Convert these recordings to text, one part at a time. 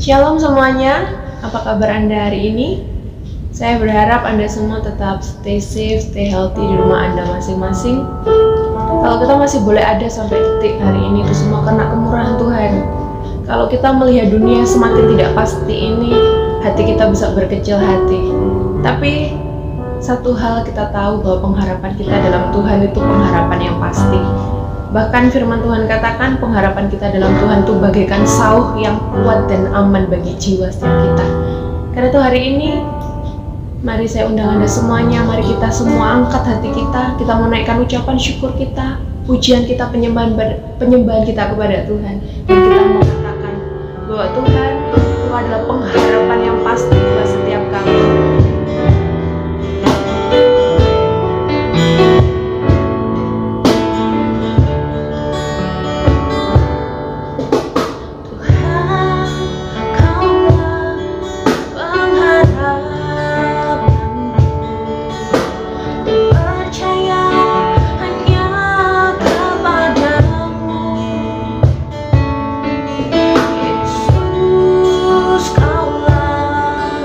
Shalom semuanya, apa kabar Anda hari ini? Saya berharap Anda semua tetap stay safe, stay healthy di rumah Anda masing-masing. Kalau kita masih boleh ada sampai detik hari ini, itu semua karena kemurahan Tuhan. Kalau kita melihat dunia semakin tidak pasti ini, hati kita bisa berkecil hati. Tapi satu hal kita tahu bahwa pengharapan kita dalam Tuhan itu pengharapan yang pasti. Bahkan firman Tuhan katakan pengharapan kita dalam Tuhan itu bagaikan sauh yang kuat dan aman bagi jiwa setiap kita. Karena itu hari ini, mari saya undang Anda semuanya, mari kita semua angkat hati kita mau naikkan ucapan syukur kita, pujian kita, penyembahan kita kepada Tuhan. Dan kita mau katakan bahwa Tuhan itu adalah pengharapan yang pasti buat setiap kami. Yesus, Kaulah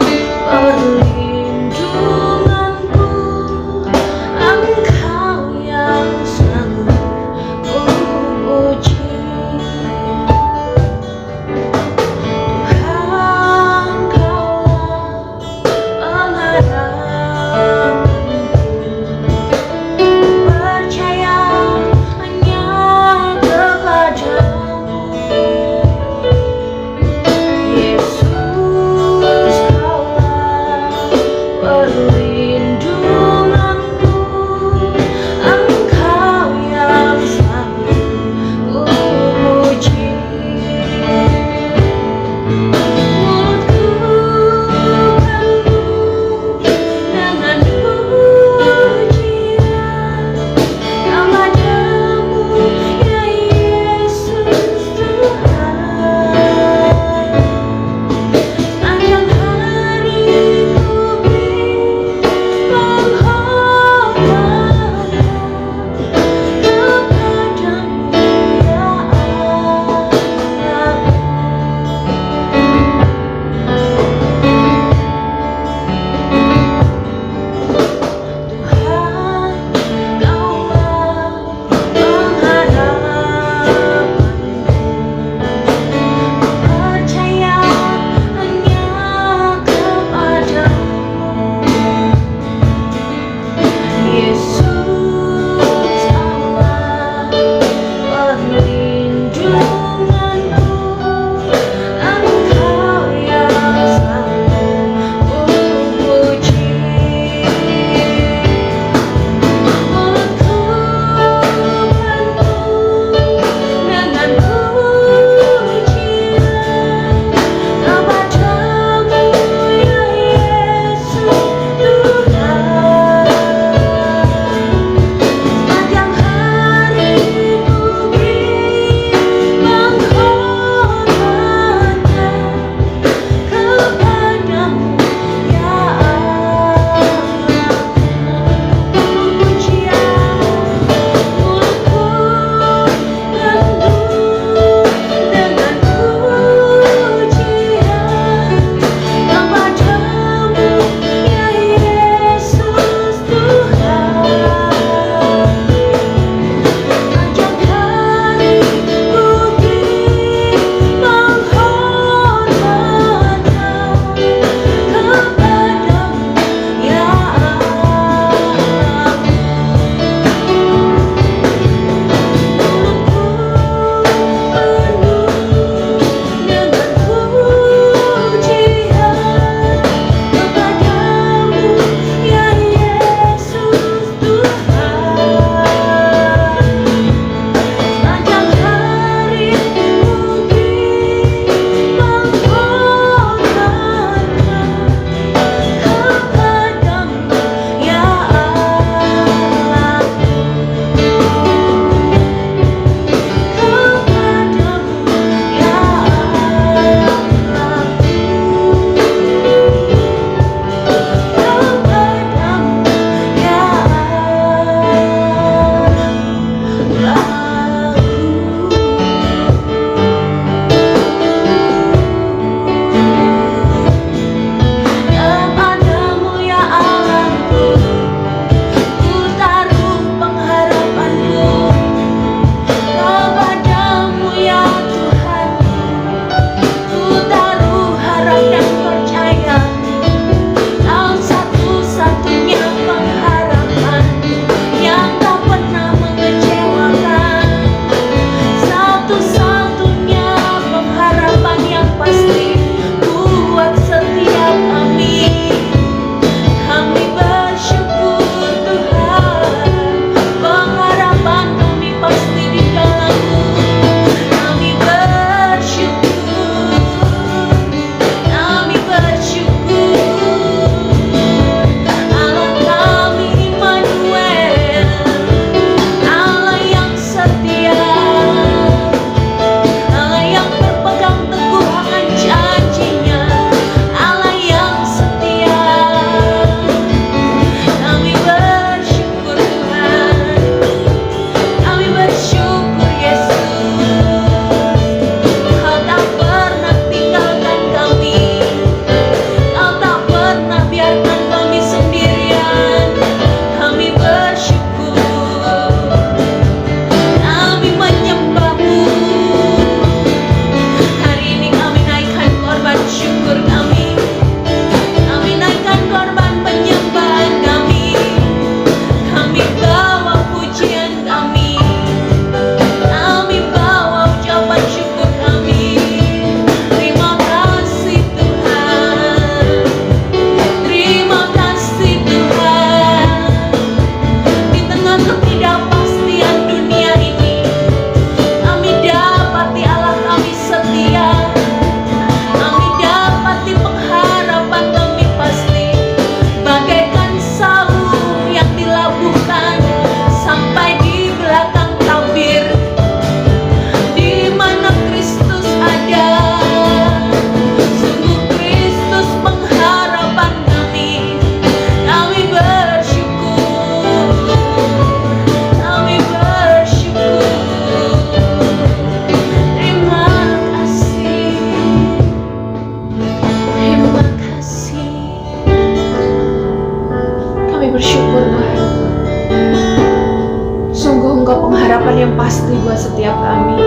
yang pasti buat setiap kami.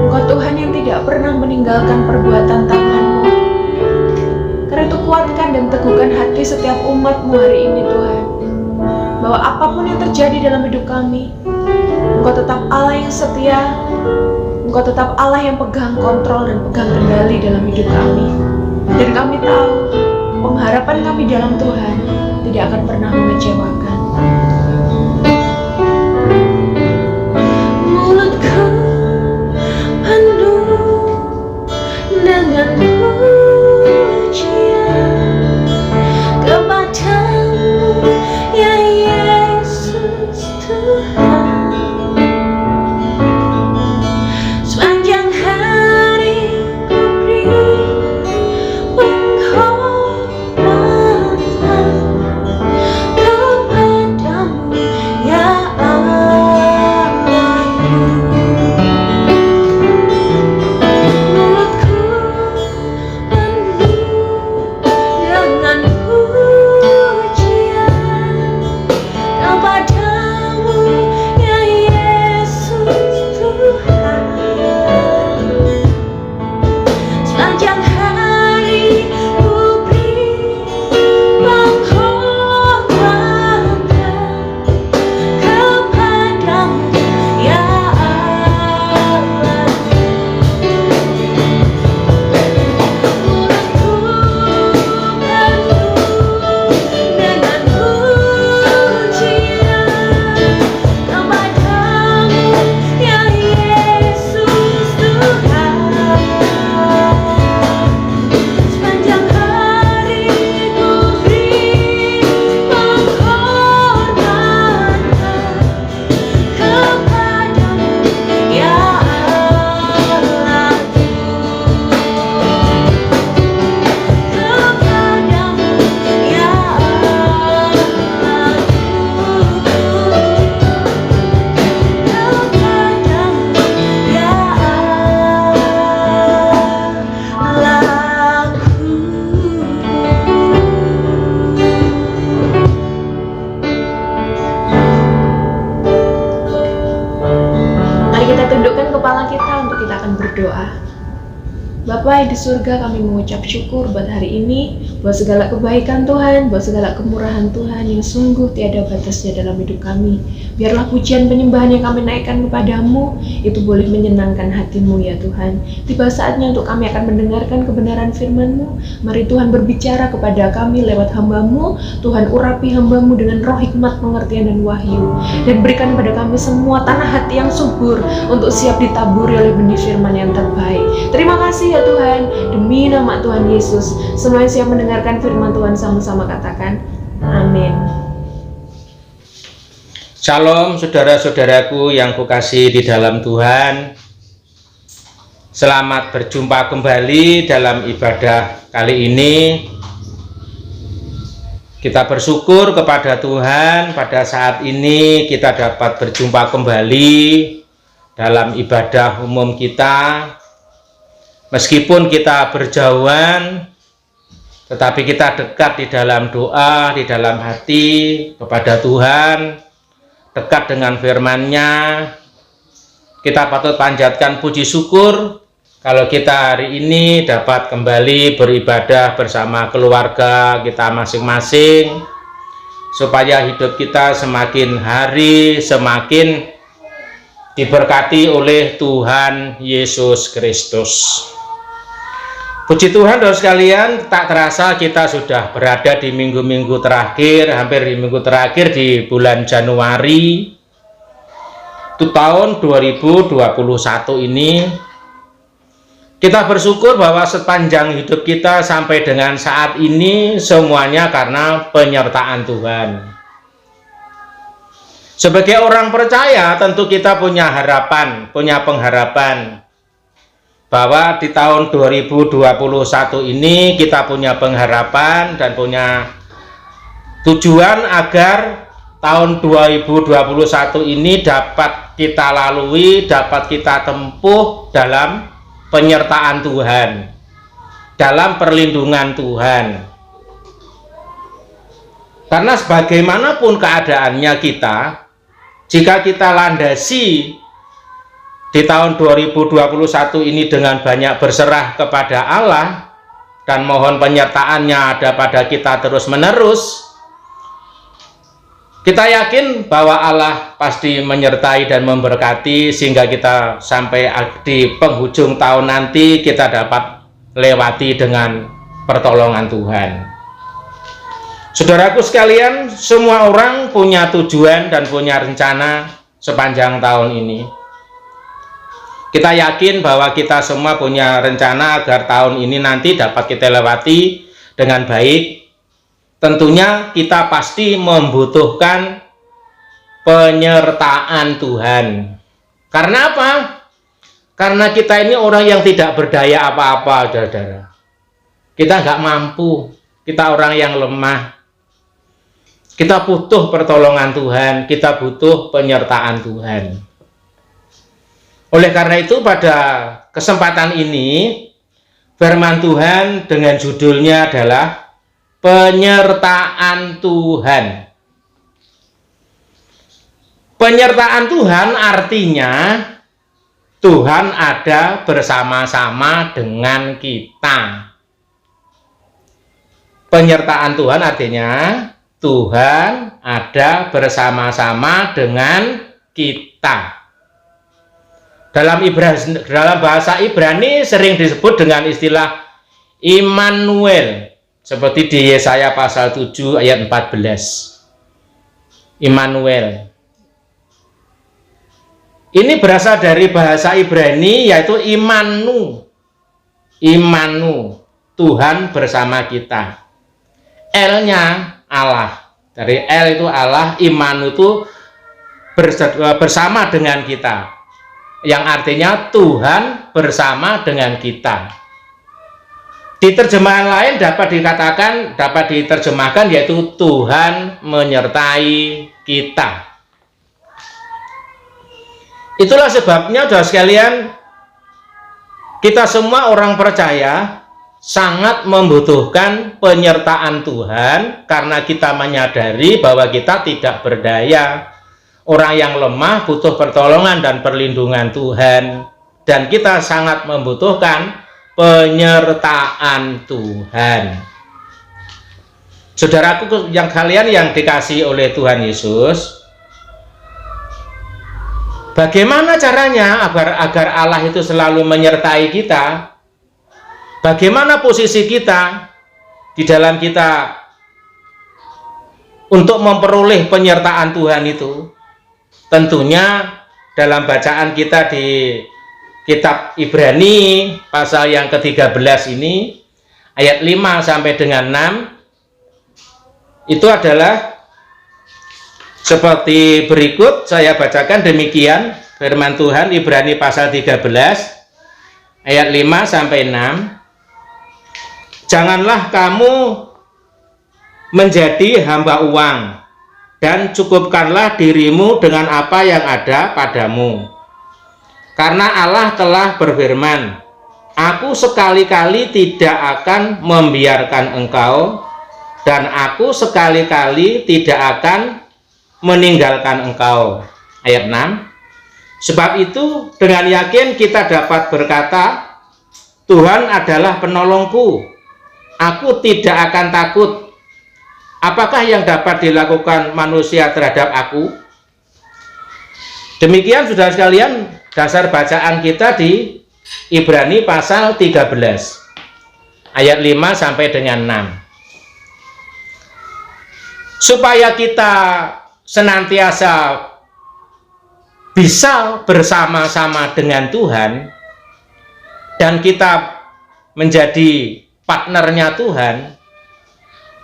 Engkau Tuhan yang tidak pernah meninggalkan perbuatan tangan-Mu. Karena itu kuatkan dan teguhkan hati setiap umat-Mu hari ini Tuhan, bahwa apapun yang terjadi dalam hidup kami, Engkau tetap Allah yang setia, Engkau tetap Allah yang pegang kontrol dan pegang kendali dalam hidup kami. Dan kami tahu pengharapan kami dalam Tuhan tidak akan pernah mengecewakan. Mulutku penuh dengan pujian kepadamu ya Yesus Tuhan. Sepanjang hari ku beri penghormatan kepadamu ya Allahku. Mulutku penuh dengan pujian kepadamu ya Yesus Tuhan. Sepanjang hari ku beri penghormatan kepadamu ya Allah. Mulutku penuh dengan pujian kepadamu ya Yesus Tuhan. Sepanjang hari ku beri penghormatan kepadamu ya Allahku. Kepadamu ya Mari kita tundukkan kepala kita untuk kita akan berdoa. Bapa yang di surga, kami mengucap syukur buat hari ini, buat segala kebaikan Tuhan, buat segala kemurahan Tuhan yang sungguh tiada batasnya dalam hidup kami. Biarlah pujian penyembahan yang kami naikkan kepadamu itu boleh menyenangkan hatimu ya Tuhan. Tiba saatnya untuk kami akan mendengarkan kebenaran firman-Mu. Mari Tuhan berbicara kepada kami lewat hamba-Mu. Tuhan urapi hamba-Mu dengan roh hikmat, pengertian dan wahyu, dan berikan kepada kami semua tanah hati yang subur untuk siap ditaburi oleh benih firman yang terbaik. Terima kasih ya Tuhan, demi nama Tuhan Yesus. Semua yang siap mendengarkan firman Tuhan sama-sama katakan amin. Shalom saudara-saudaraku yang kukasihi di dalam Tuhan. Selamat berjumpa kembali dalam ibadah kali ini. Kita bersyukur kepada Tuhan pada saat ini kita dapat berjumpa kembali dalam ibadah umum kita. Meskipun kita berjauhan, tetapi kita dekat di dalam doa, di dalam hati kepada Tuhan, dekat dengan firman-Nya. Kita patut panjatkan puji syukur kalau kita hari ini dapat kembali beribadah bersama keluarga kita masing-masing, supaya hidup kita semakin hari semakin diberkati oleh Tuhan Yesus Kristus. Puji Tuhan, saudara sekalian, tak terasa kita sudah berada di minggu-minggu terakhir, hampir di minggu terakhir di bulan Januari itu tahun 2021 ini. Kita bersyukur bahwa sepanjang hidup kita sampai dengan saat ini semuanya karena penyertaan Tuhan. Sebagai orang percaya tentu kita punya harapan, punya pengharapan bahwa di tahun 2021 ini kita punya pengharapan dan punya tujuan agar tahun 2021 ini dapat kita lalui, dapat kita tempuh dalam penyertaan Tuhan, dalam perlindungan Tuhan. Karena sebagaimanapun keadaannya kita, Jika kita landasi di tahun 2021 ini dengan banyak berserah kepada Allah dan mohon penyertaannya ada pada kita terus-menerus, kita yakin bahwa Allah pasti menyertai dan memberkati sehingga kita sampai di penghujung tahun nanti kita dapat lewati dengan pertolongan Tuhan. Saudaraku sekalian, semua orang punya tujuan dan punya rencana sepanjang tahun ini. Kita yakin bahwa kita semua punya rencana agar tahun ini nanti dapat kita lewati dengan baik. Tentunya kita pasti membutuhkan penyertaan Tuhan. Karena apa? Karena kita ini orang yang tidak berdaya apa-apa, saudara. Kita nggak mampu, kita orang yang lemah. Kita butuh pertolongan Tuhan, kita butuh penyertaan Tuhan. Oleh karena itu pada kesempatan ini firman Tuhan dengan judulnya adalah penyertaan Tuhan. Penyertaan Tuhan artinya Tuhan ada bersama-sama dengan kita. Penyertaan Tuhan artinya Tuhan ada bersama-sama dengan kita. Dalam bahasa Ibrani sering disebut dengan istilah Immanuel, seperti di Yesaya pasal 7 ayat 14. Immanuel. Ini berasal dari bahasa Ibrani yaitu Imanu. Imanu, Tuhan bersama kita. L-nya Allah. Dari L itu Allah, Imanu itu bersama dengan kita. Yang artinya Tuhan bersama dengan kita. Di terjemahan lain dapat diterjemahkan yaitu Tuhan menyertai kita. Itulah sebabnya saudara sekalian, kita semua orang percaya sangat membutuhkan penyertaan Tuhan karena kita menyadari bahwa kita tidak berdaya. Orang yang lemah butuh pertolongan dan perlindungan Tuhan, dan kita sangat membutuhkan penyertaan Tuhan. Saudaraku yang kalian yang dikasihi oleh Tuhan Yesus, bagaimana caranya agar Allah itu selalu menyertai kita? Bagaimana posisi kita di dalam kita untuk memperoleh penyertaan Tuhan itu? Tentunya dalam bacaan kita di kitab Ibrani pasal yang ke-13 ini ayat 5 sampai dengan 6 itu adalah seperti berikut. Saya bacakan demikian firman Tuhan Ibrani pasal 13 ayat 5 sampai 6. Janganlah kamu menjadi hamba uang, dan cukupkanlah dirimu dengan apa yang ada padamu. Karena Allah telah berfirman, Aku sekali-kali tidak akan membiarkan engkau, dan aku sekali-kali tidak akan meninggalkan engkau. Ayat 6. Sebab itu dengan yakin kita dapat berkata, Tuhan adalah penolongku, aku tidak akan takut. Apakah yang dapat dilakukan manusia terhadap aku? Demikian saudara sekalian dasar bacaan kita di Ibrani pasal 13 ayat 5 sampai dengan 6. Supaya kita senantiasa bisa bersama-sama dengan Tuhan dan kita menjadi partnernya Tuhan,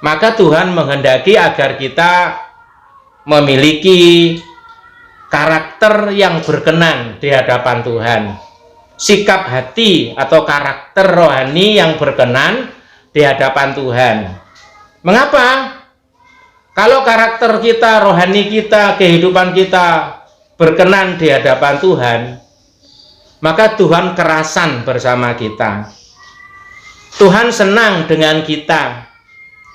maka Tuhan menghendaki agar kita memiliki karakter yang berkenan di hadapan Tuhan. Sikap hati atau karakter rohani yang berkenan di hadapan Tuhan. Mengapa? Kalau karakter kita, rohani kita, kehidupan kita berkenan di hadapan Tuhan, maka Tuhan kerasan bersama kita. Tuhan senang dengan kita.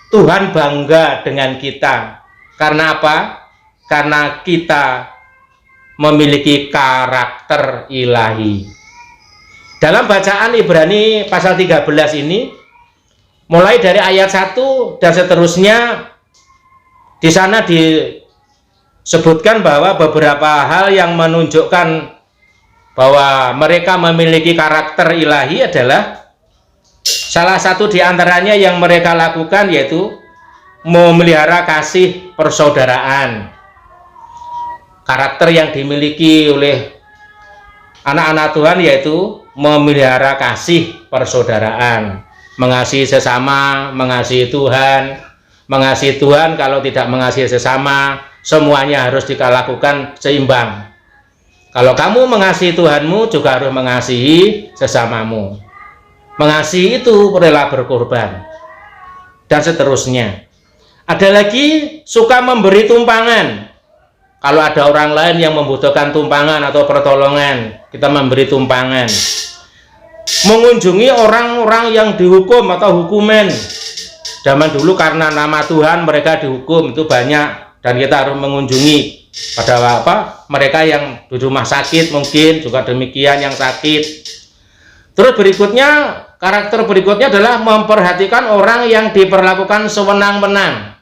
Tuhan bangga dengan kita. Karena apa? Karena kita memiliki karakter ilahi. Dalam bacaan Ibrani pasal 13 ini, mulai dari ayat 1 dan seterusnya, di sana disebutkan bahwa beberapa hal yang menunjukkan bahwa mereka memiliki karakter ilahi adalah salah satu di antaranya yang mereka lakukan yaitu memelihara kasih persaudaraan. Karakter yang dimiliki oleh anak-anak Tuhan yaitu memelihara kasih persaudaraan, mengasihi sesama, mengasihi Tuhan. Mengasihi Tuhan, kalau tidak mengasihi sesama, semuanya harus dilakukan seimbang. Kalau kamu mengasihi Tuhanmu, juga harus mengasihi sesamamu. Mengasihi itu rela berkorban, dan seterusnya. Ada lagi suka memberi tumpangan. Kalau ada orang lain yang membutuhkan tumpangan atau pertolongan, kita memberi tumpangan. Mengunjungi orang-orang yang dihukum atau hukuman. Zaman dulu karena nama Tuhan mereka dihukum itu banyak, dan kita harus mengunjungi pada mereka yang di rumah sakit, mungkin juga demikian yang sakit. Terus berikutnya, karakter berikutnya adalah memperhatikan orang yang diperlakukan sewenang-wenang.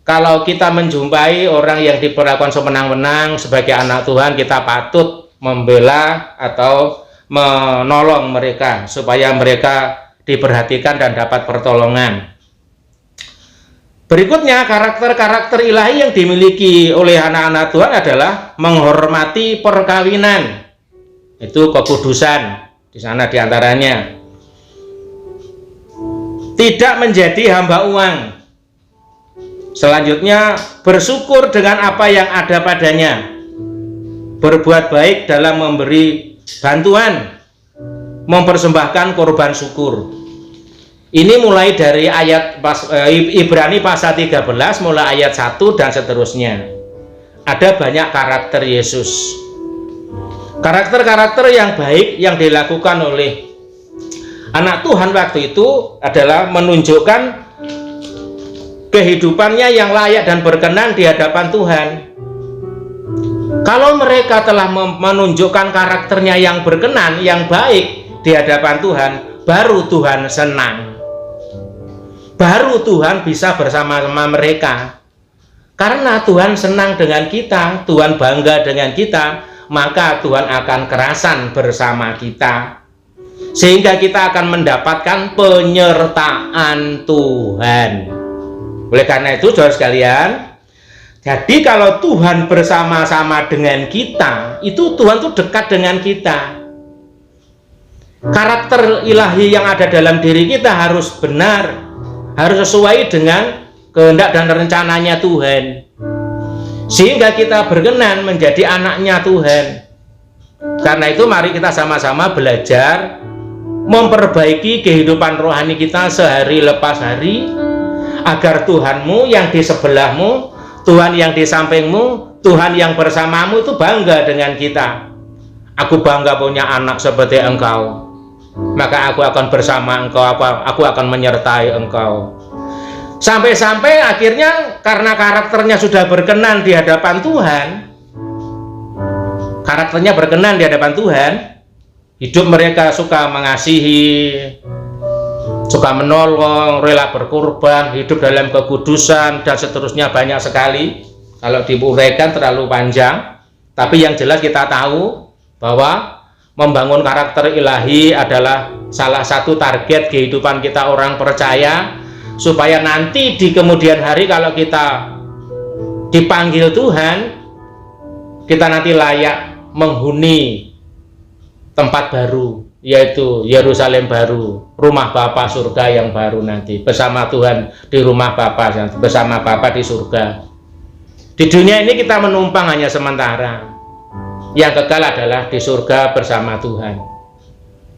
Kalau kita menjumpai orang yang diperlakukan sewenang-wenang sebagai anak Tuhan, kita patut membela atau menolong mereka supaya mereka diperhatikan dan dapat pertolongan. Berikutnya, karakter-karakter ilahi yang dimiliki oleh anak-anak Tuhan adalah menghormati perkawinan. Itu kekudusan di sana diantaranya. Tidak menjadi hamba uang. Selanjutnya, bersyukur dengan apa yang ada padanya. Berbuat baik dalam memberi bantuan, mempersembahkan korban syukur. Ini mulai dari ayat Ibrani pasal 13, mulai ayat 1 dan seterusnya. Ada banyak karakter Yesus. Karakter-karakter yang baik yang dilakukan oleh anak Tuhan waktu itu adalah menunjukkan kehidupannya yang layak dan berkenan di hadapan Tuhan. Kalau mereka telah menunjukkan karakternya yang berkenan, yang baik di hadapan Tuhan, baru Tuhan senang. Baru Tuhan bisa bersama-sama mereka. Karena Tuhan senang dengan kita, Tuhan bangga dengan kita, maka Tuhan akan kerasan bersama kita. Sehingga kita akan mendapatkan penyertaan Tuhan. Oleh karena itu, saudara sekalian, jadi kalau Tuhan bersama-sama dengan kita, itu Tuhan tuh dekat dengan kita. Karakter ilahi yang ada dalam diri kita harus benar, harus sesuai dengan kehendak dan rencananya Tuhan, sehingga kita berkenan menjadi anaknya Tuhan. Karena itu mari kita sama-sama belajar memperbaiki kehidupan rohani kita sehari lepas hari, agar Tuhanmu yang di sebelahmu, Tuhan yang di sampingmu, Tuhan yang bersamamu itu bangga dengan kita. Aku bangga punya anak seperti engkau, maka aku akan bersama engkau, aku akan menyertai engkau. Sampai-sampai akhirnya karena karakternya sudah berkenan di hadapan Tuhan, karakternya berkenan di hadapan Tuhan, hidup mereka suka mengasihi, suka menolong, rela berkorban, hidup dalam kekudusan, dan seterusnya banyak sekali. Kalau diuraikan terlalu panjang, tapi yang jelas kita tahu bahwa membangun karakter ilahi adalah salah satu target kehidupan kita orang percaya, supaya nanti di kemudian hari kalau kita dipanggil Tuhan, kita nanti layak menghuni tempat baru, yaitu Yerusalem baru, rumah Bapa surga yang baru nanti, bersama Tuhan di rumah Bapa, bersama Bapa di surga. Di dunia ini kita menumpang hanya sementara, yang kekal adalah di surga bersama Tuhan.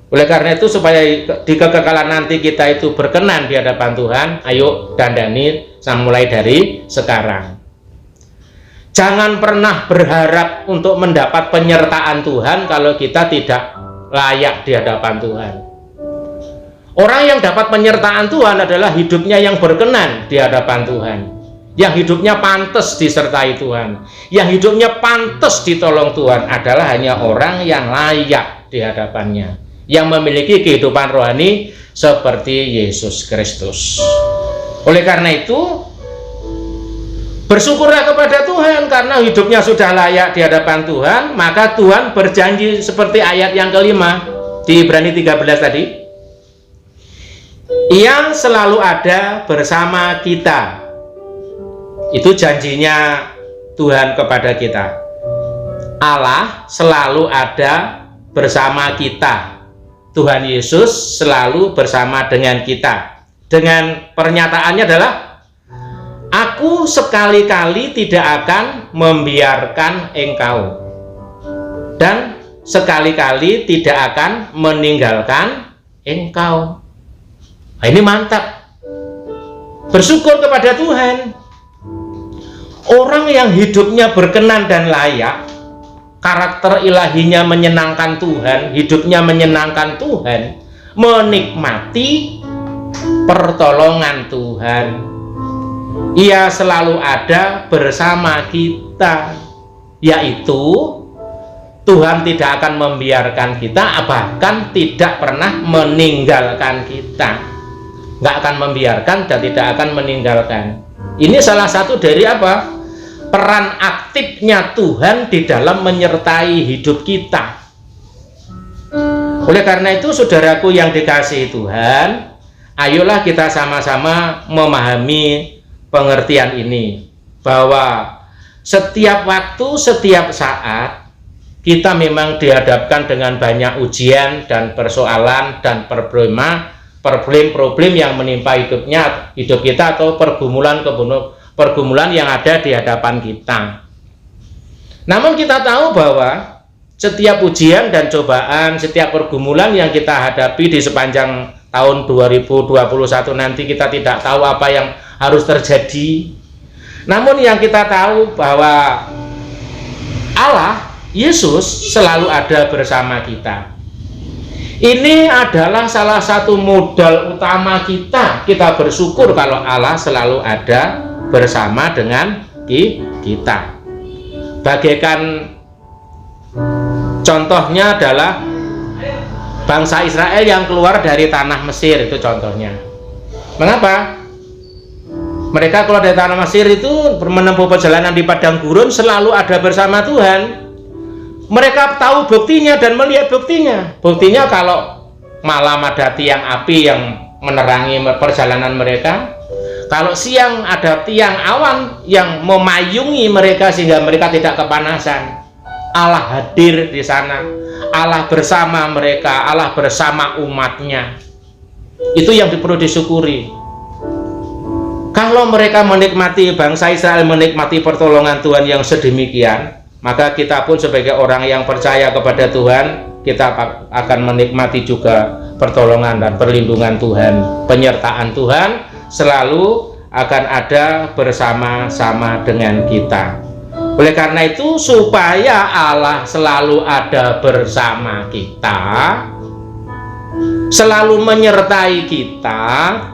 Oleh karena itu, supaya di kekekalan nanti kita itu berkenan di hadapan Tuhan, ayo dandani mulai dari sekarang. Jangan pernah berharap untuk mendapat penyertaan Tuhan kalau kita tidak layak di hadapan Tuhan. Orang yang dapat penyertaan Tuhan adalah hidupnya yang berkenan di hadapan Tuhan. yang hidupnya pantas disertai Tuhan, yang hidupnya pantas ditolong Tuhan adalah hanya orang yang layak di hadapannya, yang memiliki kehidupan rohani seperti Yesus Kristus. Oleh karena itu, bersyukurlah kepada Tuhan karena hidupnya sudah layak di hadapan Tuhan. Maka Tuhan berjanji seperti ayat yang kelima di Ibrani 13 tadi, yang selalu ada bersama kita. Itu janjinya Tuhan kepada kita. Allah selalu ada bersama kita. Tuhan Yesus selalu bersama dengan kita. Dengan pernyataannya adalah, aku sekali-kali tidak akan membiarkan engkau, dan sekali-kali tidak akan meninggalkan engkau. Nah, ini mantap. Bersyukur kepada Tuhan. Orang yang hidupnya berkenan dan layak, karakter ilahinya menyenangkan Tuhan, hidupnya menyenangkan Tuhan, menikmati pertolongan Tuhan. Ia selalu ada bersama kita, yaitu Tuhan tidak akan membiarkan kita, bahkan tidak pernah meninggalkan kita. Nggak akan membiarkan dan tidak akan meninggalkan. Ini salah satu dari apa? Peran aktifnya Tuhan di dalam menyertai hidup kita. Oleh karena itu, saudaraku yang dikasihi Tuhan, ayolah kita sama-sama memahami pengertian ini, bahwa setiap waktu, setiap saat kita memang dihadapkan dengan banyak ujian dan persoalan dan problem-problem yang menimpa hidup kita, atau pergumulan yang ada di hadapan kita. Namun kita tahu bahwa setiap ujian dan cobaan, setiap pergumulan yang kita hadapi di sepanjang tahun 2021 nanti, kita tidak tahu apa yang harus terjadi. Namun yang kita tahu bahwa Allah, Yesus selalu ada bersama kita. Ini adalah salah satu modal utama kita. Kita bersyukur kalau Allah selalu ada bersama dengan kita. Bagaikan contohnya adalah bangsa Israel yang keluar dari tanah Mesir, itu contohnya. Mengapa? Mereka keluar dari tanah Mesir itu menempuh perjalanan di padang gurun, selalu ada bersama Tuhan. Mereka tahu buktinya dan melihat buktinya. Buktinya kalau malam ada tiang api yang menerangi perjalanan mereka. Kalau siang ada tiang awan yang memayungi mereka sehingga mereka tidak kepanasan. Allah hadir di sana. Allah bersama mereka. Allah bersama umatnya. Itu yang perlu disyukuri. Kalau mereka menikmati, bangsa Israel menikmati pertolongan Tuhan yang sedemikian, maka kita pun sebagai orang yang percaya kepada Tuhan, kita akan menikmati juga pertolongan dan perlindungan Tuhan. Penyertaan Tuhan selalu akan ada bersama-sama dengan kita. Oleh karena itu, supaya Allah selalu ada bersama kita, selalu menyertai kita,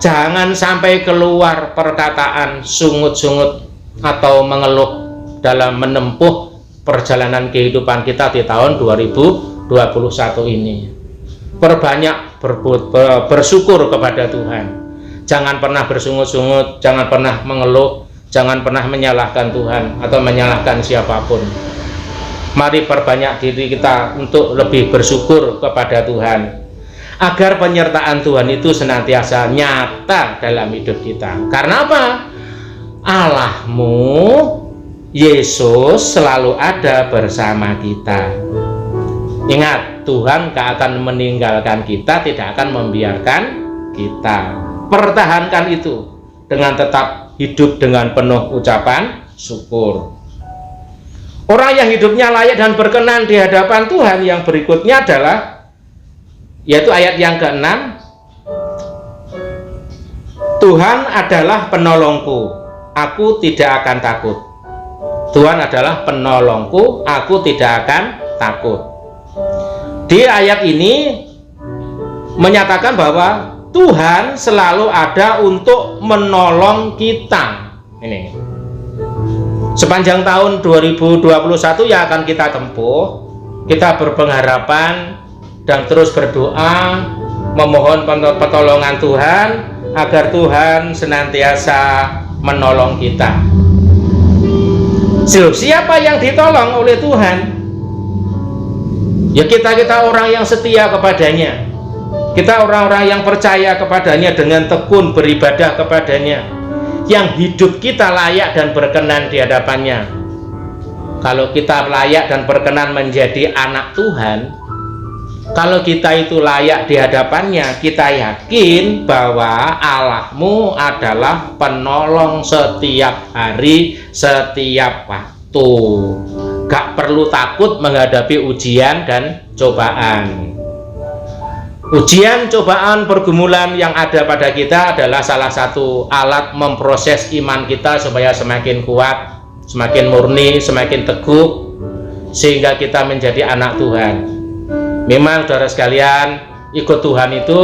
jangan sampai keluar perkataan sungut-sungut atau mengeluh dalam menempuh perjalanan kehidupan kita di tahun 2021 ini. Perbanyak bersyukur kepada Tuhan. Jangan pernah bersungut-sungut, jangan pernah mengeluh, jangan pernah menyalahkan Tuhan atau menyalahkan siapapun. Mari perbanyak diri kita untuk lebih bersyukur kepada Tuhan, agar penyertaan Tuhan itu senantiasa nyata dalam hidup kita. Karena apa? Allahmu, Yesus selalu ada bersama kita. Ingat, Tuhan gak akan meninggalkan kita, tidak akan membiarkan kita. Pertahankan itu dengan tetap hidup dengan penuh ucapan syukur. Orang yang hidupnya layak dan berkenan di hadapan Tuhan yang berikutnya adalah, yaitu ayat yang ke-6, Tuhan adalah penolongku, aku tidak akan takut. Tuhan adalah penolongku, aku tidak akan takut. Di ayat ini menyatakan bahwa Tuhan selalu ada untuk menolong kita. Ini Sepanjang tahun 2021 yang akan kita tempuh, kita berpengharapan dan terus berdoa memohon pertolongan Tuhan agar Tuhan senantiasa menolong kita. Siapa yang ditolong oleh Tuhan? Ya kita orang yang setia kepadanya, kita orang-orang yang percaya kepadanya dengan tekun beribadah kepadanya, yang hidup kita layak dan berkenan di hadapannya. Kalau kita layak dan berkenan menjadi anak Tuhan, kalau kita itu layak di hadapannya, kita yakin bahwa Allahmu adalah penolong setiap hari, setiap waktu. Gak perlu takut menghadapi ujian dan cobaan. Ujian, cobaan, pergumulan yang ada pada kita adalah salah satu alat memproses iman kita supaya semakin kuat, semakin murni, semakin teguh, sehingga kita menjadi anak Tuhan. Memang saudara sekalian, ikut Tuhan itu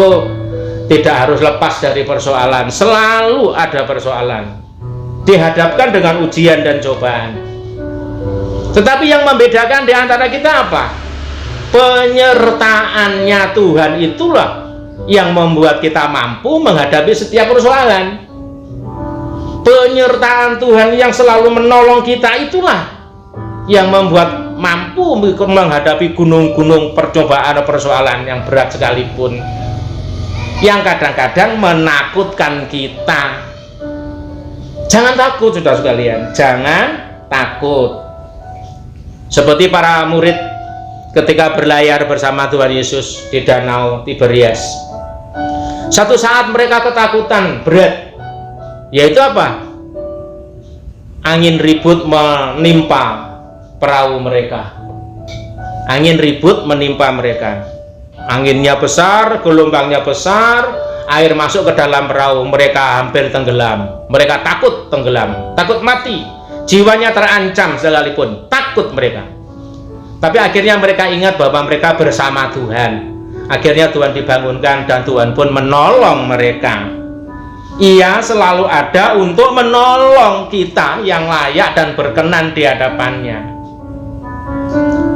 tidak harus lepas dari persoalan, selalu ada persoalan, dihadapkan dengan ujian dan cobaan. Tetapi yang membedakan di antara kita apa? Penyertaannya Tuhan itulah yang membuat kita mampu menghadapi setiap persoalan. Penyertaan Tuhan yang selalu menolong kita itulah yang membuat mampu menghadapi gunung-gunung percobaan persoalan yang berat sekalipun, yang kadang-kadang menakutkan kita. Jangan takut saudara sekalian, jangan takut. Seperti para murid ketika berlayar bersama Tuhan Yesus di Danau Tiberias. Satu saat mereka ketakutan berat, yaitu apa? Angin ribut menimpa perahu mereka. Angin ribut menimpa mereka. Anginnya besar, gelombangnya besar, air masuk ke dalam perahu, mereka hampir tenggelam. Mereka takut tenggelam, takut mati, jiwanya terancam sekalipun, takut mereka. Tapi akhirnya mereka ingat bahwa mereka bersama Tuhan. Akhirnya Tuhan dibangunkan dan Tuhan pun menolong mereka. Ia selalu ada untuk menolong kita yang layak dan berkenan di hadapannya,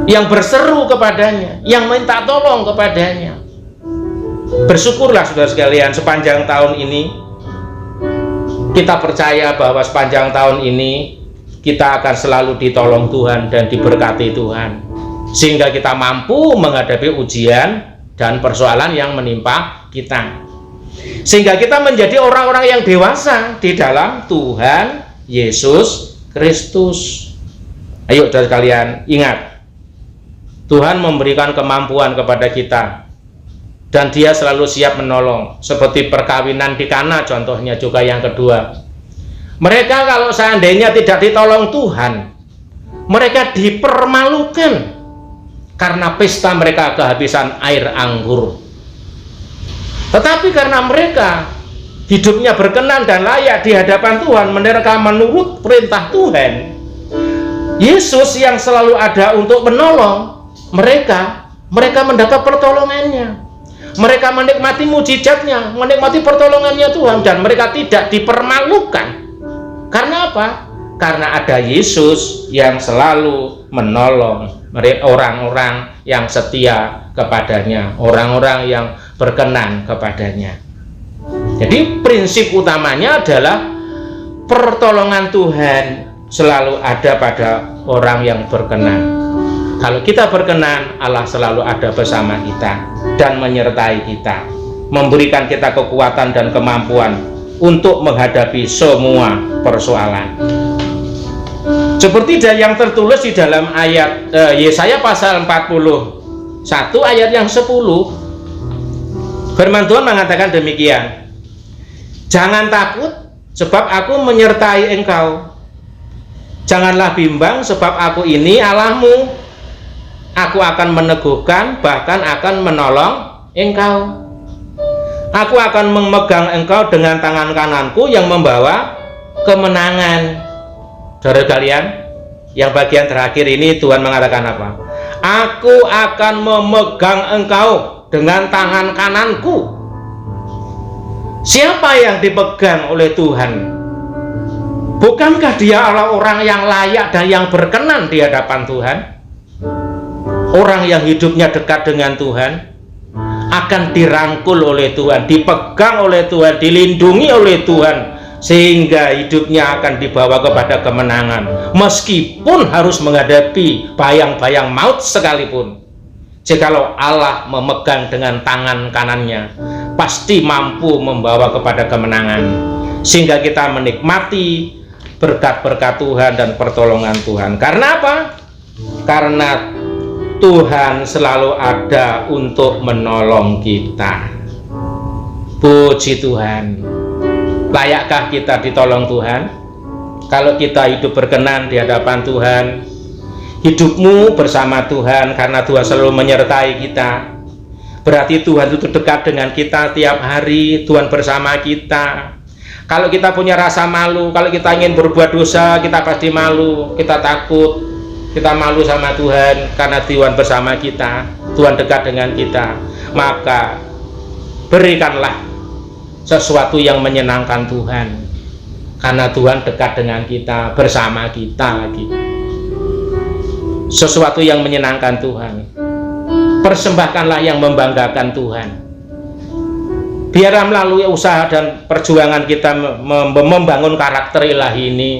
yang berseru kepadanya, yang minta tolong kepadanya. Bersyukurlah saudara sekalian, sepanjang tahun ini kita percaya bahwa sepanjang tahun ini kita akan selalu ditolong Tuhan dan diberkati Tuhan, sehingga kita mampu menghadapi ujian dan persoalan yang menimpa kita, sehingga kita menjadi orang-orang yang dewasa di dalam Tuhan Yesus Kristus. Ayo saudara sekalian, ingat, Tuhan memberikan kemampuan kepada kita dan Dia selalu siap menolong. Seperti perkawinan di Kana contohnya juga yang kedua. Mereka kalau seandainya tidak ditolong Tuhan, mereka dipermalukan karena pesta mereka kehabisan air anggur. Tetapi karena mereka hidupnya berkenan dan layak di hadapan Tuhan, mereka menurut perintah Tuhan, Yesus yang selalu ada untuk menolong mereka mendapat pertolongannya. Mereka menikmati mujizatnya, menikmati pertolongannya Tuhan, dan mereka tidak dipermalukan. Karena apa? Karena ada Yesus yang selalu menolong orang-orang yang setia kepadanya, orang-orang yang berkenan kepadanya. Jadi prinsip utamanya adalah pertolongan Tuhan selalu ada pada orang yang berkenan. Kalau kita berkenan, Allah selalu ada bersama kita dan menyertai kita, memberikan kita kekuatan dan kemampuan untuk menghadapi semua persoalan. Seperti yang tertulis di dalam ayat Yesaya pasal 41 ayat yang 10, firman Tuhan mengatakan demikian, jangan takut sebab aku menyertai engkau, janganlah bimbang sebab aku ini Allahmu, aku akan meneguhkan bahkan akan menolong engkau. Aku akan memegang engkau dengan tangan kananku yang membawa kemenangan. Saudara kalian, yang bagian terakhir ini Tuhan mengatakan apa? Aku akan memegang engkau dengan tangan kananku. Siapa yang dipegang oleh Tuhan? Bukankah dia adalah orang yang layak dan yang berkenan di hadapan Tuhan? Orang yang hidupnya dekat dengan Tuhan akan dirangkul oleh Tuhan, dipegang oleh Tuhan, dilindungi oleh Tuhan, sehingga hidupnya akan dibawa kepada kemenangan, meskipun harus menghadapi bayang-bayang maut sekalipun. Jikalau Allah memegang dengan tangan kanannya, pasti mampu membawa kepada kemenangan, sehingga kita menikmati berkat-berkat Tuhan dan pertolongan Tuhan. Karena apa? Karena Tuhan selalu ada untuk menolong kita. Puji Tuhan. Layakkah kita ditolong Tuhan? Kalau kita hidup berkenan di hadapan Tuhan, hidupmu bersama Tuhan, karena Tuhan selalu menyertai kita, berarti Tuhan itu dekat dengan kita tiap hari. Tuhan bersama kita. Kalau kita punya rasa malu, kalau kita ingin berbuat dosa, kita pasti malu, kita takut, kita malu sama Tuhan. Karena Tuhan bersama kita, Tuhan dekat dengan kita, maka berikanlah sesuatu yang menyenangkan Tuhan, karena Tuhan dekat dengan kita, bersama kita lagi. Sesuatu yang menyenangkan Tuhan. Persembahkanlah yang membanggakan Tuhan. Biarlah melalui usaha dan perjuangan kita membangun karakter ilahi ini,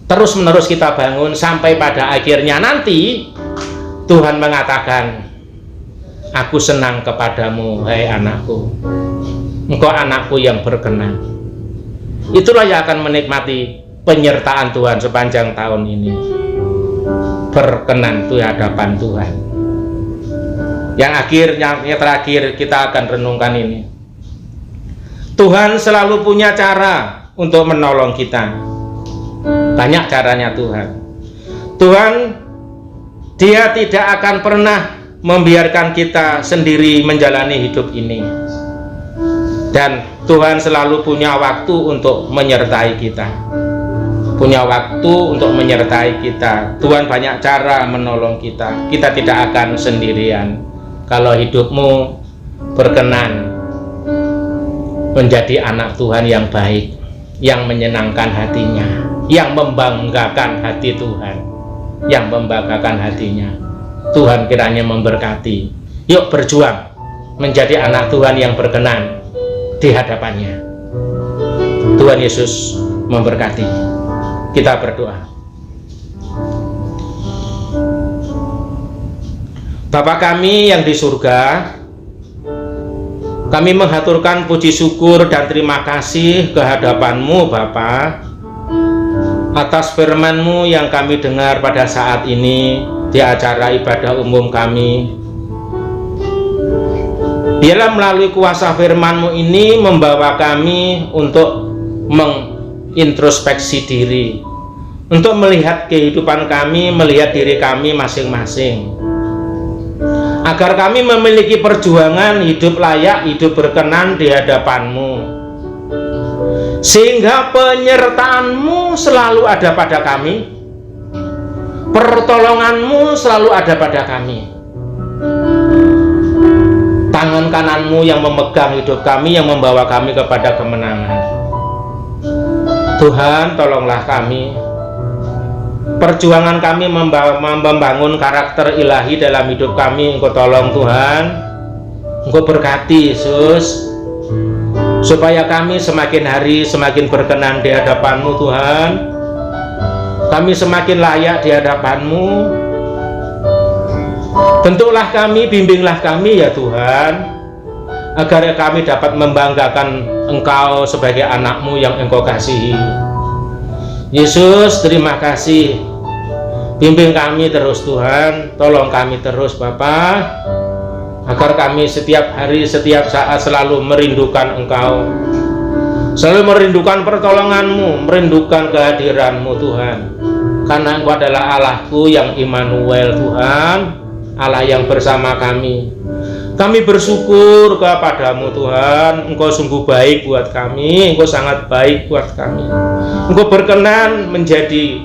terus menerus kita bangun, sampai pada akhirnya nanti Tuhan mengatakan, aku senang kepadamu, hai anakku, engkau anakku yang berkenan. Itulah yang akan menikmati penyertaan Tuhan sepanjang tahun ini. Berkenan di hadapan Tuhan. Yang terakhir kita akan renungkan ini. Tuhan selalu punya cara untuk menolong kita. Banyak caranya Tuhan. Tuhan, Dia tidak akan pernah membiarkan kita sendiri menjalani hidup ini. Dan Tuhan selalu punya waktu untuk menyertai kita. Punya waktu untuk menyertai kita. Tuhan banyak cara menolong kita. Kita tidak akan sendirian. Kalau hidupmu berkenan menjadi anak Tuhan yang baik, yang menyenangkan hatinya, yang membanggakan hati Tuhan, yang membanggakan hatinya, Tuhan kiranya memberkati. Yuk berjuang menjadi anak Tuhan yang berkenan di hadapannya. Tuhan Yesus memberkati. Kita berdoa. Bapa kami yang di surga, kami menghaturkan puji syukur dan terima kasih ke hadapan-Mu Bapa, atas firman-Mu yang kami dengar pada saat ini di acara ibadah umum kami. Biarlah melalui kuasa firman-Mu ini membawa kami untuk mengintrospeksi diri, untuk melihat kehidupan kami, melihat diri kami masing-masing, agar kami memiliki perjuangan hidup layak, hidup berkenan di hadapan-Mu, sehingga penyertaan-Mu selalu ada pada kami, pertolongan-Mu selalu ada pada kami, tangan kanan-Mu yang memegang hidup kami, yang membawa kami kepada kemenangan. Tuhan, tolonglah kami. Perjuangan kami membangun karakter ilahi dalam hidup kami, Engkau tolong Tuhan, Engkau berkati Yesus, supaya kami semakin hari semakin berkenan di hadapan-Mu Tuhan. Kami semakin layak di hadapan-Mu. Bentuklah kami, bimbinglah kami ya Tuhan, agar kami dapat membanggakan Engkau sebagai anak-Mu yang Engkau kasihi. Yesus, terima kasih. Bimbing kami terus Tuhan, tolong kami terus Bapa, agar kami setiap hari, setiap saat selalu merindukan Engkau, selalu merindukan pertolongan-Mu, merindukan kehadiran-Mu Tuhan. Karena Engkau adalah Allahku yang Immanuel Tuhan, Allah yang bersama kami. Kami bersyukur kepadamu Tuhan, Engkau sungguh baik buat kami, Engkau sangat baik buat kami. Engkau berkenan menjadi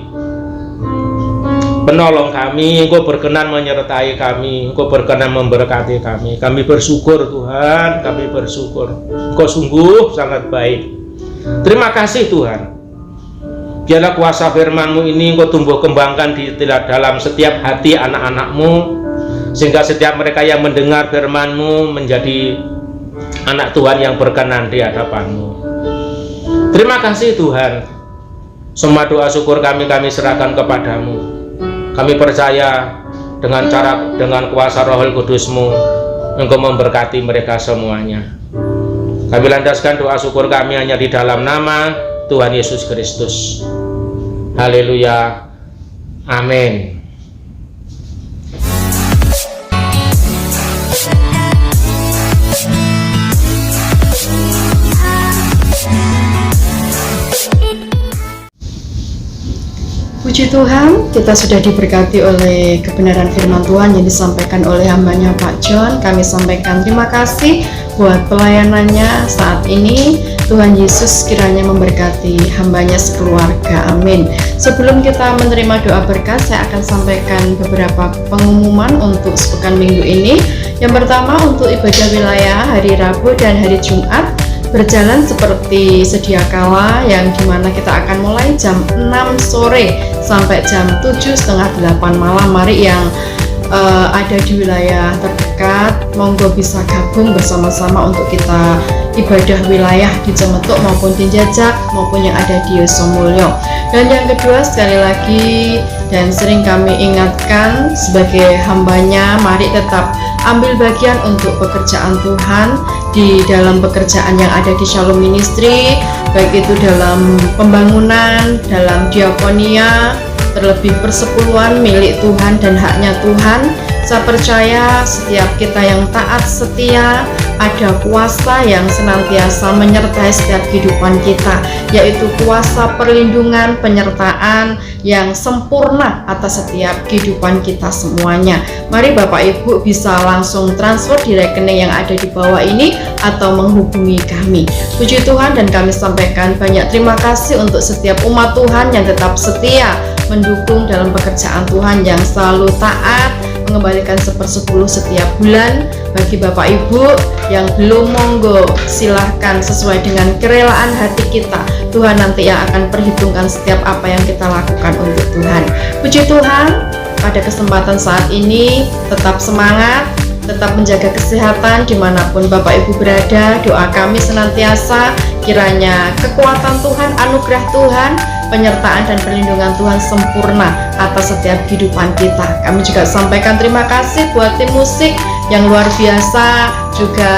penolong kami, Engkau berkenan menyertai kami, Engkau berkenan memberkati kami. Kami bersyukur Tuhan, kami bersyukur. Engkau sungguh sangat baik. Terima kasih Tuhan. Biarlah kuasa firman-Mu ini Engkau tumbuh kembangkan di dalam setiap hati anak-anak-Mu, sehingga setiap mereka yang mendengar firman-Mu menjadi anak Tuhan yang berkenan di hadapan-Mu. Terima kasih Tuhan. Semua doa syukur kami serahkan kepadamu. Kami percaya dengan kuasa Roh Kudus-Mu, Engkau memberkati mereka semuanya. Kami landaskan doa syukur kami hanya di dalam nama Tuhan Yesus Kristus. Haleluya. Amin. Puji Tuhan, kita sudah diberkati oleh kebenaran firman Tuhan yang disampaikan oleh hambanya Pak John. Kami sampaikan terima kasih buat pelayanannya saat ini. Tuhan Yesus kiranya memberkati hambanya sekeluarga, amin. Sebelum kita menerima doa berkat, saya akan sampaikan beberapa pengumuman untuk sepekan minggu ini. Yang pertama, untuk ibadah wilayah hari Rabu dan hari Jumat berjalan seperti sedia kala, yang dimana kita akan mulai jam 6 sore sampai jam 7:30 malam. Mari yang ada di wilayah terdekat, monggo bisa gabung bersama-sama untuk kita ibadah wilayah di Cemetuk maupun di Jajak maupun yang ada di Yosomulyo. Dan yang kedua, sekali lagi dan sering kami ingatkan sebagai hambanya, mari tetap ambil bagian untuk pekerjaan Tuhan di dalam pekerjaan yang ada di Shalom Ministry, baik itu dalam pembangunan, dalam diakonia, terlebih persepuluhan milik Tuhan dan haknya Tuhan. Saya percaya setiap kita yang taat setia, ada kuasa yang senantiasa menyertai setiap kehidupan kita, yaitu kuasa perlindungan, penyertaan yang sempurna atas setiap kehidupan kita semuanya. Mari Bapak Ibu bisa langsung transfer di rekening yang ada di bawah ini atau menghubungi kami. Puji Tuhan, dan kami sampaikan banyak terima kasih untuk setiap umat Tuhan yang tetap setia mendukung dalam pekerjaan Tuhan, yang selalu taat mengembalikan 1/10 setiap bulan. Bagi Bapak Ibu yang belum, monggo silahkan sesuai dengan kerelaan hati kita. Tuhan nanti yang akan perhitungkan setiap apa yang kita lakukan untuk Tuhan. Puji Tuhan, pada kesempatan saat ini tetap semangat, tetap menjaga kesehatan dimanapun Bapak Ibu berada. Doa kami senantiasa kiranya kekuatan Tuhan, anugerah Tuhan, penyertaan dan perlindungan Tuhan sempurna atas setiap kehidupan kita. Kami juga sampaikan terima kasih buat tim musik yang luar biasa, juga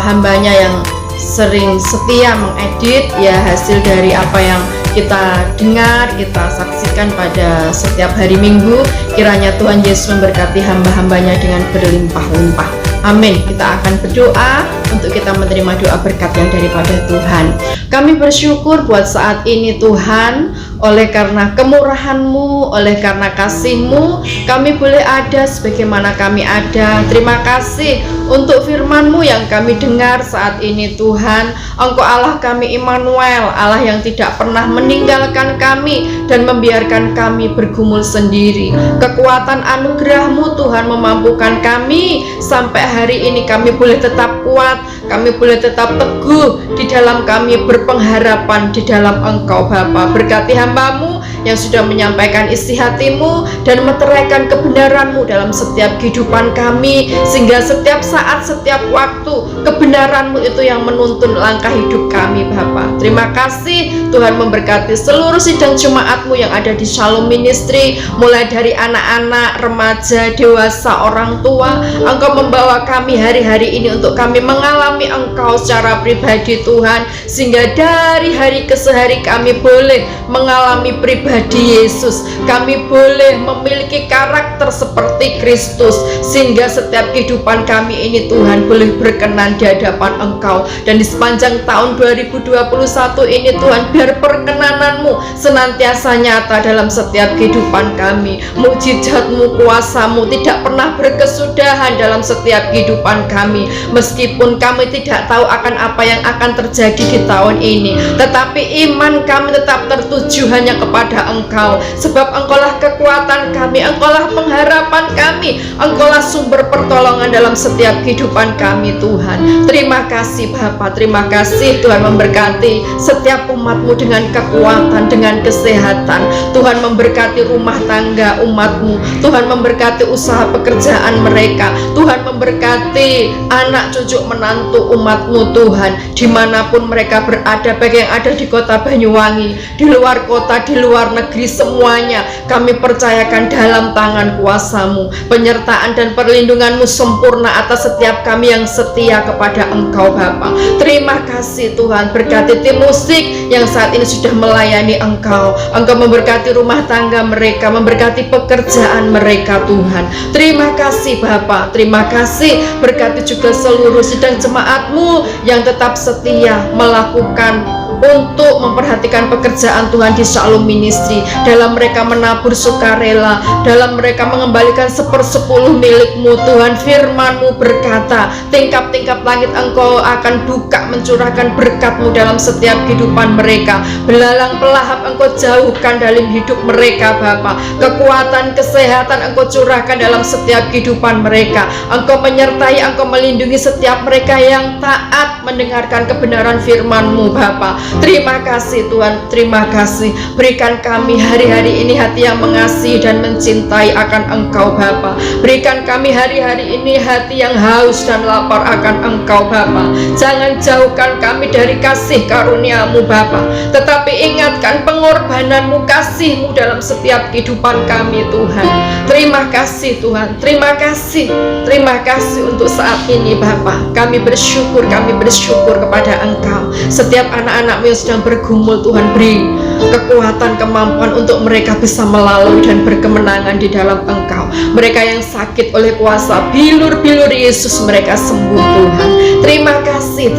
hambanya yang sering setia mengedit ya hasil dari apa yang kita dengar, kita saksikan pada setiap hari Minggu. Kiranya Tuhan Yesus memberkati hamba-hambanya dengan berlimpah-limpah. Amin. Kita akan berdoa untuk kita menerima doa berkat yang daripada Tuhan. Kami bersyukur buat saat ini Tuhan, oleh karena kemurahan-Mu, oleh karena kasih-Mu, kami boleh ada sebagaimana kami ada. Terima kasih untuk firman-Mu yang kami dengar saat ini Tuhan. Engkau Allah kami Immanuel, Allah yang tidak pernah meninggalkan kami dan membiarkan kami bergumul sendiri. Kekuatan anugerah-Mu Tuhan memampukan kami sampai hari ini. Kami boleh tetap kuat, kami boleh tetap teguh di dalam kami berpengharapan di dalam Engkau Bapa. Berkati hamba-Mu yang sudah menyampaikan isi hati-Mu dan meteraikan kebenaran-Mu dalam setiap kehidupan kami, sehingga setiap saat, setiap waktu kebenaran-Mu itu yang menuntun langkah hidup kami Bapa. Terima kasih Tuhan, memberkati seluruh sidang jemaat-Mu yang ada di Shalom Ministry, mulai dari anak-anak, remaja, dewasa, orang tua. Engkau membawa kami hari-hari ini untuk kami mengalami Engkau secara pribadi Tuhan, sehingga dari hari ke hari kami boleh mengalami pribadi Yesus. Kami boleh memiliki karakter seperti Kristus, sehingga setiap kehidupan kami ini Tuhan boleh berkenan di hadapan Engkau. Dan di sepanjang tahun 2021 ini Tuhan, biar perkenanan-Mu senantiasa nyata dalam setiap kehidupan kami. Mujizat-Mu, kuasa-Mu tidak pernah berkesudahan dalam setiap kehidupan kami. Meskipun kami tidak tahu akan apa yang akan terjadi di tahun ini, tetapi iman kami tetap tertuju hanya kepada Engkau, sebab Engkaulah kekuatan kami, Engkaulah pengharapan kehidupan kami. Engkaulah sumber pertolongan dalam setiap kehidupan kami Tuhan. Terima kasih Bapa, terima kasih Tuhan memberkati setiap umat-Mu dengan kekuatan, dengan kesehatan. Tuhan memberkati rumah tangga umat-Mu. Tuhan memberkati usaha pekerjaan mereka. Tuhan memberkati anak cucu menantu umat-Mu Tuhan, dimanapun mereka berada, baik yang ada di kota Banyuwangi, di luar kota, di luar negeri, semuanya kami percayakan dalam tangan kuasa-Mu. Penyertaan dan perlindungan-Mu sempurna atas setiap kami yang setia kepada Engkau Bapa. Terima kasih Tuhan, berkati tim musik yang saat ini sudah melayani Engkau. Engkau memberkati rumah tangga mereka, memberkati pekerjaan mereka Tuhan. Terima kasih Bapa, terima kasih, berkati juga seluruh sidang jemaat-Mu yang tetap setia melakukan untuk memperhatikan pekerjaan Tuhan di Shalom Ministry, dalam mereka menabur sukarela, dalam mereka mengembalikan 1/10 milik-Mu Tuhan. Firman-Mu berkata, tingkap-tingkap langit Engkau akan buka, mencurahkan berkat-Mu dalam setiap kehidupan mereka. Belalang pelahap Engkau jauhkan dalam hidup mereka Bapa. Kekuatan, kesehatan Engkau curahkan dalam setiap kehidupan mereka. Engkau menyertai, Engkau melindungi setiap mereka yang taat mendengarkan kebenaran firman-Mu Bapa. Terima kasih Tuhan, terima kasih. Berikan kami hari-hari ini hati yang mengasihi dan mencintai akan Engkau Bapa. Berikan kami hari-hari ini hati yang haus dan lapar akan Engkau Bapa. Jangan jauhkan kami dari kasih karunia-Mu Bapa, tetapi ingatkan pengorbanan-Mu, kasih-Mu dalam setiap kehidupan kami Tuhan. Terima kasih Tuhan, terima kasih. Terima kasih untuk saat ini Bapa. Kami bersyukur kepada Engkau. Setiap anak-anak yang sedang bergumul Tuhan, beri kekuatan, kemampuan untuk mereka bisa melalui dan berkemenangan di dalam Engkau. Mereka yang sakit oleh kuasa bilur-bilur Yesus, mereka sembuh Tuhan. Terima kasih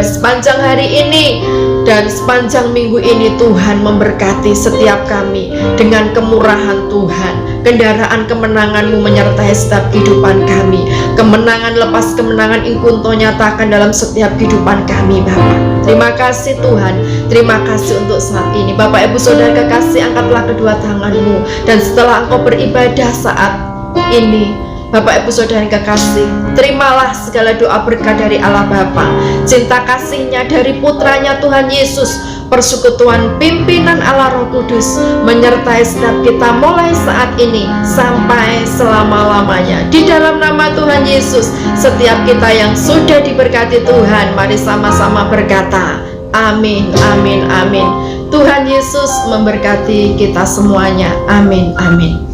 sepanjang hari ini dan sepanjang minggu ini Tuhan memberkati setiap kami dengan kemurahan Tuhan. Kendaraan kemenangan-Mu menyertai setiap kehidupan kami. Kemenangan lepas kemenangan Engkau nyatakan dalam setiap kehidupan kami Bapa. Terima kasih Tuhan, terima kasih untuk saat ini. Bapak Ibu Saudara kekasih, angkatlah kedua tangan-Mu, dan setelah Engkau beribadah saat ini, Bapak Ibu Saudara kekasih, terimalah segala doa berkat dari Allah Bapa, cinta kasih-Nya dari Putranya Tuhan Yesus, persekutuan pimpinan Allah Roh Kudus menyertai setiap kita mulai saat ini sampai selama-lamanya. Di dalam nama Tuhan Yesus, setiap kita yang sudah diberkati Tuhan, mari sama-sama berkata amin, amin, amin. Tuhan Yesus memberkati kita semuanya. Amin, amin.